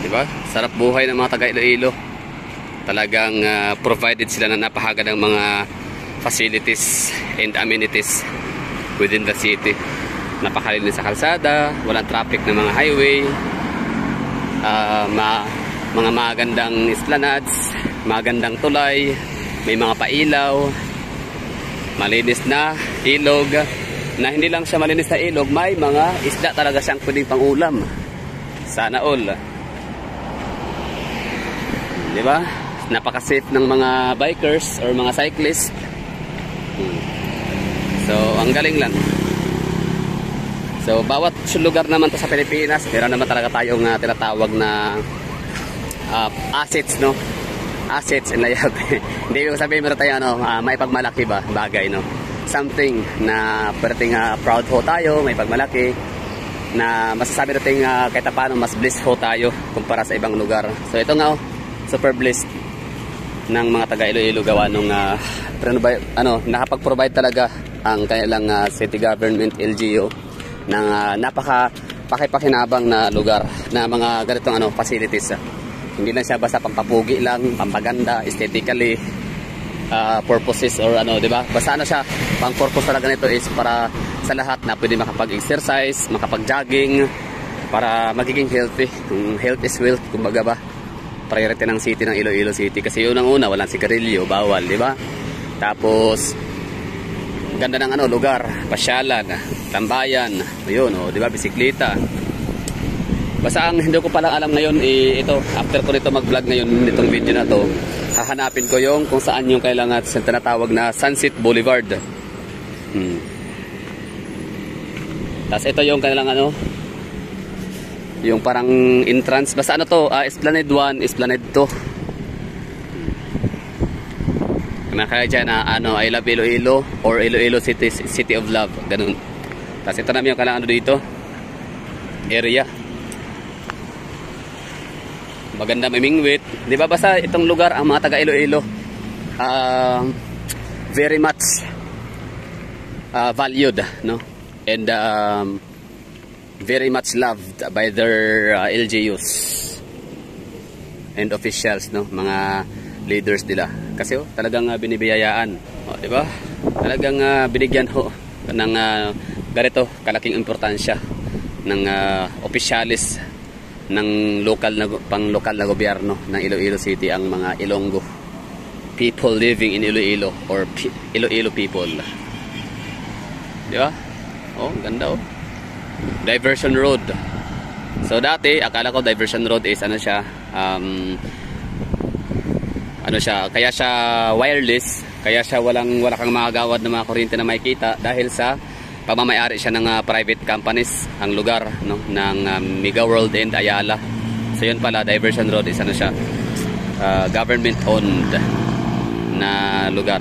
Diba? Sarap buhay ng mga taga Iloilo. Talagang provided sila ng napakagandang mga facilities and amenities within the city. Napakalinis sa kalsada, walang traffic ng mga highway, mga magandang esplanades, magandang tulay, may mga pailaw, malinis na ilog, na hindi lang siya malinis na ilog, may mga isda talaga siyang pwedeng pangulam. Sana all. Diba? Napaka-safe ng mga bikers or mga cyclists. So, ang galing lang. So, bawat lugar naman to sa Pilipinas, meron naman talaga tayong tinatawag na assets, no? Assets and liability. Hindi ko sabihin meron tayo, may pagmalaki ba? Bagay, no? Something na pwedeng proud ho tayo, may pagmalaki, na masasabi natin kahit paano mas blessed ho tayo kumpara sa ibang lugar. So, ito nga, super blessed ng mga taga Iloilo gawa nung nakapag-provide talaga ang kanilang city government LGU ng napaka-pakipakinabang na lugar na mga ganitong facilities. Hindi lang siya basta pampapugi lang, pampaganda, aesthetically purposes or di ba? Basta siya, pang purpose talaga nito is para sa lahat na pwede makapag-exercise, makapag-jogging, para magiging healthy. Health is wealth, kumbaga ba? Priority ng city ng Iloilo City kasi yun ang una, walang sigarilyo, bawal, di ba? Tapos ganda ng lugar, pasyalan, tambayan, ayun, di ba, bisikleta. Basta ang hindi ko palang alam ngayon ito, after ko nito mag-vlog ngayon nitong video na to, hahanapin ko yung kung saan yung kailangan sa tinatawag na Sunset Boulevard. Tapos ito yung kailangan yung parang entrance, basta to, Esplanade 1, Esplanade 2. Kaya dyan I love Iloilo or Iloilo City of Love, ganun. Tapos ito namin yung kailangan dito area, maganda, may mingwit, di ba? Basta itong lugar, ang mga taga Iloilo very much valued, no? And very much loved by their LGUs and officials, no? Mga leaders nila. Kasi talagang binibiyayaan, di ba? Talagang binigyan ho ng ganito kalaking importansya ng officialis ng pang-lokal na gobyerno ng Iloilo City, ang mga Ilonggo people living in Iloilo or Iloilo people. Di ba? Ganda Diversion Road. So dati akala ko Diversion Road is siya kaya siya wireless, kaya siya wala kang magagawad ng mga kuryente na makikita dahil sa pamamayari siya ng private companies ang lugar, no, ng Mega World and Ayala. So yun pala, Diversion Road is siya government owned na lugar.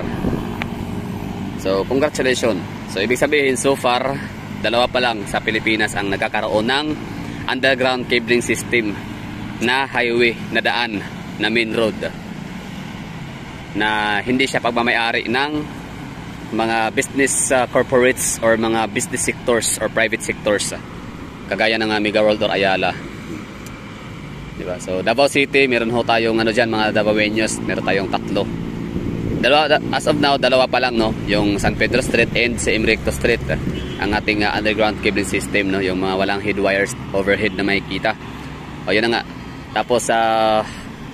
So congratulations. So ibig sabihin, so far dalawa pa lang sa Pilipinas ang nagkakaroon ng underground cabling system na highway, na daan, na main road, na hindi siya pagmamayari ng mga business corporates or mga business sectors or private sectors, kagaya ng Mega World or Ayala, diba? So Davao City, meron ho tayong dyan, mga Davaoeños, meron tayong tatlo. As of now, dalawa pa lang, no? Yung San Pedro Street and si Emrecto Street, ang ating underground cabling system, no? Yung mga walang head wires, overhead na makikita. Yun na nga. Tapos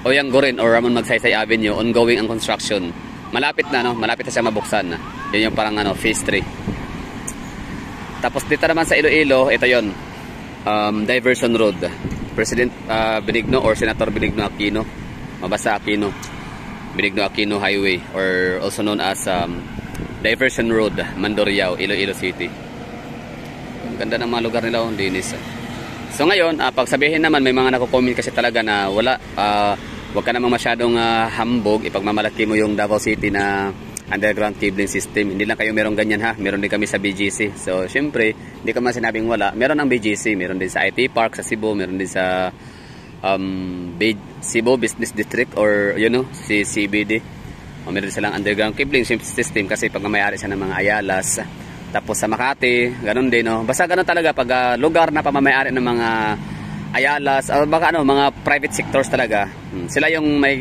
Oyang Gorin or Ramon Magsaysay Avenue, ongoing ang construction. Malapit na, no? Malapit na siya mabuksan. Yun yung parang phase 3. Tapos dito naman sa Iloilo, ito yun, Diversion Road, President Benigno or Senator Benigno Aquino, mabasa Aquino, Benigno Aquino Highway, or also known as Diversion Road, Mandurriao, Iloilo City. Ganda ng mga lugar nila, linis. So ngayon, pagsabihin naman, may mga nako-comment kasi talaga na wala, wag ka namang masyadong hambog, ipagmamalaki mo yung Davao City na underground cabling system. Hindi lang kayo meron ganyan, ha, meron din kami sa BGC. So syempre, hindi ka man sinabing wala, meron ang BGC, meron din sa IT Park sa Cebu, meron din sa Cebu Business District or si CBD. Meron din silang underground cabling system kasi pagmamayari siya ng mga Ayalas. Tapos sa Makati, ganun din, no? Basta ganun talaga pag lugar na pamamayari ng mga Ayala, baka ano, mga private sectors talaga. Sila yung may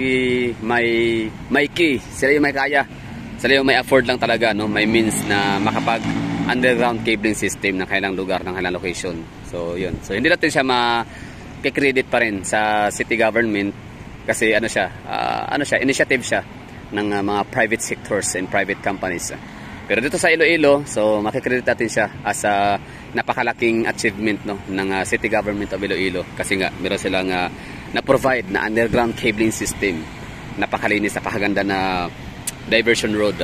key, sila yung may kaya. Sila yung may afford lang talaga, no, may means na makapag underground cabling system ng kailang lugar, ng kailang location. So yun. So hindi natin siya ma-credit pa rin sa city government kasi ano siya, initiative siya ng mga private sectors and private companies. Pero dito sa Iloilo, so makikredit natin siya as a napakalaking achievement, no, ng city government of Iloilo kasi nga meron silang na-provide na underground cabling system. Napakalinis, napakaganda na diversion road.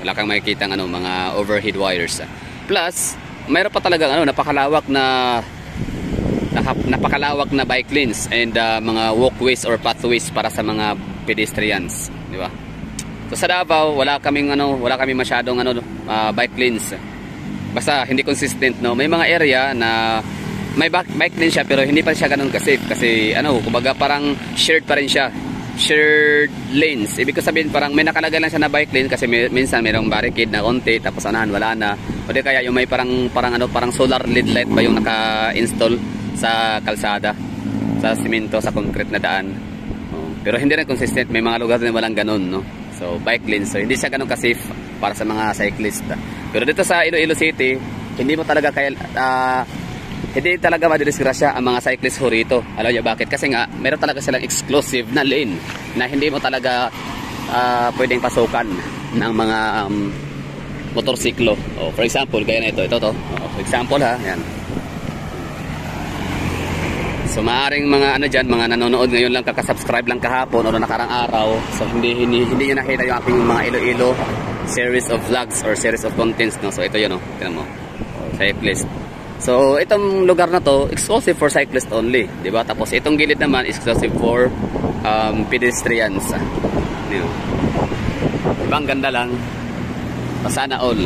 Wala kang makikita ng mga overhead wires. Plus, mayroon pa talagang napakalawak na bike lanes and mga walkways or pathways para sa mga pedestrians, di ba? So sa Davao, wala kaming masyadong bike lanes. Basta hindi consistent, no. May mga area na may bike lane siya pero hindi pa siya ganoon ka-safe kasi kumbaga parang shared pa rin siya. Shared lanes. Ibig ko sabihin parang may nakalagay lang siya na bike lane kasi minsan mayroong barricade na konti tapos wala na. O di kaya yung may parang solar LED light ba yung naka-install sa kalsada, sa simento, sa concrete na daan. Pero hindi rin consistent, may mga lugar din walang ganoon, no. So bike lane, so hindi siya ganun ka-safe para sa mga cyclist. Pero dito sa Iloilo City, hindi talaga madidisgrasya ang mga cyclist ho rito. Alam niyo bakit? Kasi nga meron talaga silang exclusive na lane na hindi mo talaga pwedeng pasukan ng mga motorsiklo. For example, gaya na ito to. For example yan. So maaring mga mga nanonood ngayon lang, kakasubscribe lang kahapon o nakarang araw. So hindi niyo nakita yung aking mga Iloilo series of vlogs or series of contents, no. So ito yun, tingnan mo. Cyclist. So itong lugar na to exclusive for cyclists only, 'di ba? Tapos itong gilid naman exclusive for pedestrians. Diba, ang ganda lang. Sana all.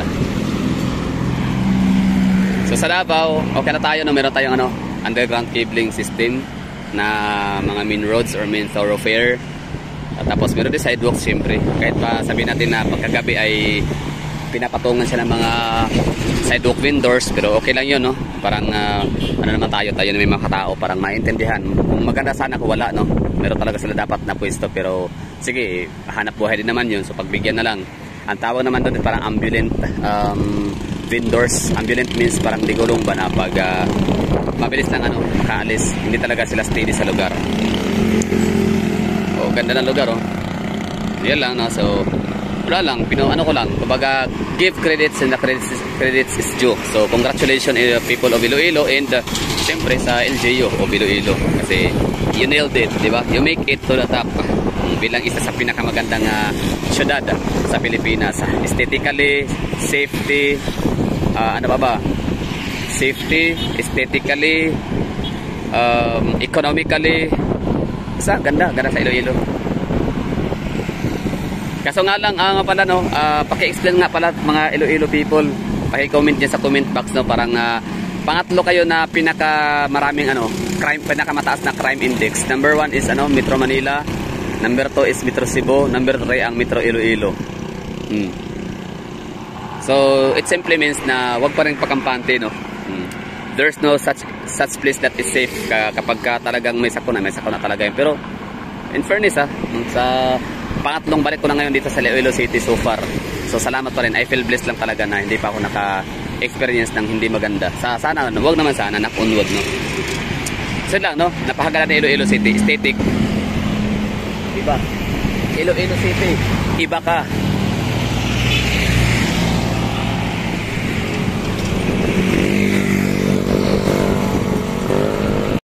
So sa Davao, okay na tayo, no, meron tayong underground cabling system na mga main roads or main thoroughfare. At tapos meron din sidewalks syempre. Kahit pa sabihin natin na pagkagabi ay pinapatungan siya ng mga sidewalk vendors, pero okay lang yun, no? Parang naman tayo na may mga katao, parang maintindihan. Kung maganda sana kung wala, no? Meron talaga sila dapat na pwesto, pero sige, hanap buhay din naman yun, so pagbigyan na lang. Ang tawag naman doon parang ambulant vendors. Ambulant means parang digulong ba na pag mabilis lang makaalis, hindi talaga sila steady sa lugar. Ganda ng lugar, yan lang, no? So wala lang, ko lang, kumbaga give credits and the credits is due. So congratulations people of Iloilo and siyempre sa LGU of Iloilo kasi you nailed it, di ba? You make it to the top bilang isa sa pinakamagandang syudad sa Pilipinas. Aesthetically, safety, safety, aesthetically, economically, ganda sa Iloilo. Kaso nga lang, paki-explain nga pala mga Iloilo people, paki-comment niya sa comment box, no, parang pangatlo kayo na pinakamaraming pinakamataas na crime index. Number 1 is Metro Manila, number 2 is Metro Cebu, number 3 ang Metro Iloilo. So it simply means na wag pa rin pakampante, no. There's no such place that is safe kapag talagang may sakuna talaga yun. Pero in fairness, sa pangatlong balik ko na ngayon dito sa Iloilo City so far. So salamat pa rin. I feel blessed lang talaga na hindi pa ako naka-experience ng hindi maganda. Sana, wag naman sana, knock on wood, no. So lang, no, napakaganda ng Iloilo City. Aesthetic. Diba? Iloilo City. Iba ka.